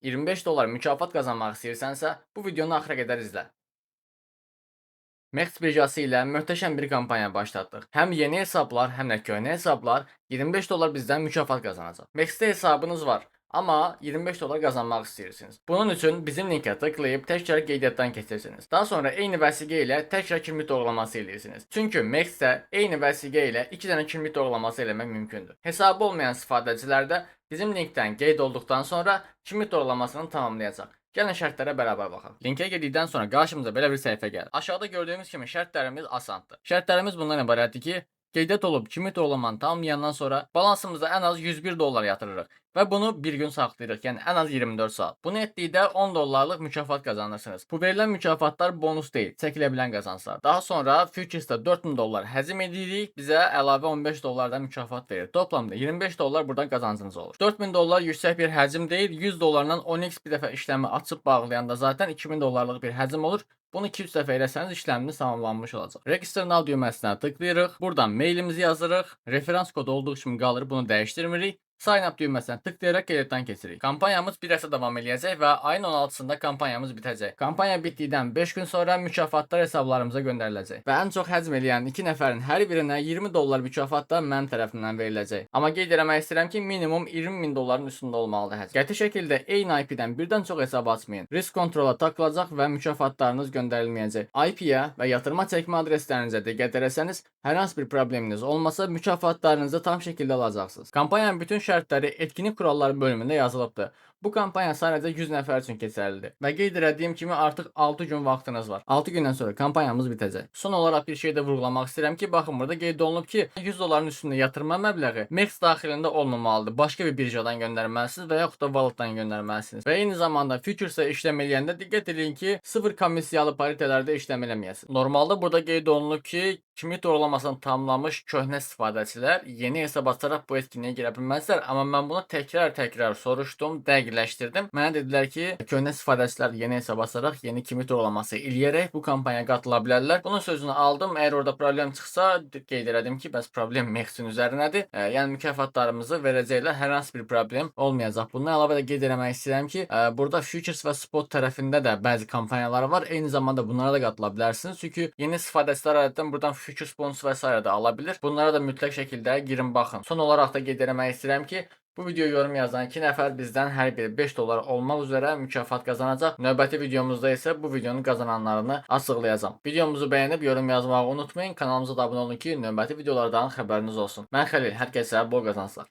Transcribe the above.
25 dollar mükafat qazanmaq istəyirsənsə, bu videonu axıra qədər izlə. Mex birjası ilə möhtəşəm bir kampaniya başlatdıq. Həm yeni hesablar, həm də köhnə hesablar 25 dollar bizdən mükafat qazanacaq. Mexdə hesabınız var, amma 25 dollar qazanmaq istəyirsiniz. Bunun üçün bizim linkə tıklayıb təkrar qeydiyyatdan keçirsiniz. Daha sonra eyni vəsiqə ilə təkrar kimlik doğrulaması edirsiniz. Çünki Mexdə eyni vəsiqə ilə 2 dənə kimlik doğrulaması eləmək mümkündür. Hesabı olmayan istifadəçilər də bizim linkdən qeyd olduqdan sonra kimlik doğrulamasını tamamlayacaq. Gəlin şərtlərə bərabər baxaq. Linkə girdikdən sonra qarşımıza belə bir səhifə gəlir. Aşağıda gördüyümüz kimi şərtlərimiz asandır. Şərtlərimiz bundan ibarətdir ki, qeydiyyat olub kimlik doğrulamanı tamamlayandan sonra balansımıza ən az 101 dollar yatırırıq və bunu bir gün saxlayırıq, yəni ən az 24 saat. Bunu etdikdə 10 dollarlıq mükafat qazanırsınız. Bu verilən mükafatlar bonus deyil, çəkilə bilən qazanclar. Daha sonra Futures'da 4000 dollar həzm edirik, bizə əlavə 15 dollar da mükafat verir. Toplamda 25 dollar buradan qazancınız olur. 4000 dollar yüksək bir həcm deyil, 100 dollardan 10x bir dəfə işləmi açıb bağlayanda zaten 2000 dollarlıq bir həcm olur. Bunu 200 dəfə eləsəniz işləminiz tamamlanmış olacaq. Register Now düyməsinə tıklayırıq. Buradan mailimizi yazırıq. Referans kodu olduğu kimi qalır, bunu dəyişdirmirik. Sign up düyməsinə tıklayaraq qeydiyyatdan keçirik. Kampanyamız bir həftə davam eləyəcək və ayın 16-sında kampanyamız bitəcək. Kampanya bitdikdən 5 gün sonra mükafatlar hesablarımıza göndəriləcək. Və ən çox həcm eləyən 2 nəfərin hər birinə 20 dollar mükafat da mənim tərəfimdən veriləcək. Amma qeyd eləmək istəyirəm ki, minimum 20.000 dolların üstündə olmalıdır həcm. Qəti şəkildə eyni IP-dən birdən çox hesab açmayın. Risk kontrola takılacaq və mükafatlarınız göndərilməyəcək. IP-yə və yatırma çəkmə adreslərinizə diqqət etsəniz, hər hansı bir probleminiz olmasa mükafatlarınızı tam şəkildə alacaqsınız. Kampanyanın bütün şərtləri etkinlik kuralları bölümündə yazılıbdır. Bu kampanya sadəcə 100 nəfər üçün keçərlidir. Və qeyd etdiyim kimi artıq 6 gün vaxtınız var. 6 gündən sonra kampanyamız bitəcək. Son olaraq bir şey də vurğulamaq istəyirəm ki, baxın burada qeyd olunub ki, 100 dolların üstündə yatırma məbləği Mex daxilində olmamalıdır. Başqa bir birjadan göndərməlisiniz və yaxud da walletdan göndərməlisiniz. Və eyni zamanda Futures'a işləm eləyəndə diqqət edin ki, 0 komissiyalı paritələrdə işləm eləməyəsiniz. Normalda burada qeyd olunub ki, kimlik doğrulamasını tamamlamış köhnə istifadəçilər yeni hesab açaraq bu etkinliyə girə bilməzlər. Amma mən bunu təkrar soruşdum, dəqiqləşdirdim. Mənə dedilər ki, köhnə istifadəçilər yeni hesab açaraq yeni kimlik doğrulaması eləyərək bu kampanyaya qatıla bilərlər. Bunun sözünü aldım. Əgər orada problem çıxsa, qeyd elədim ki, bəs problem Mex'in üzərindədir. Yəni mükafatlarımızı verəcəklər. Hər hansı bir problem olmayacaq. Bundan əlavə də qeyd eləmək istəyirəm ki, burada Futures və Spot tərəfində də bəzi kampanyalar var. Eyni zamanda bunlara da qatıla bilərsiniz. Çünki yeni istifadəçilər adətən buradan Futures bonus və s. də ala bilir. Bunlara da mütləq şəkildə girin baxın. Son olaraq da qeyd eləmək istəyirəm ki, bu videoya yorum yazan 2 nəfər bizdən hər biri 5 dollar olmaq üzrə mükafat qazanacaq. Növbəti videomuzda isə bu videonun qazananlarını açıqlayacağam. Videomuzu bəyənib yorum yazmağı unutmayın. Kanalımıza da abunə olun ki, növbəti videolardan xəbəriniz olsun. Mən Xəlil, hər kəsə bol qazanclar.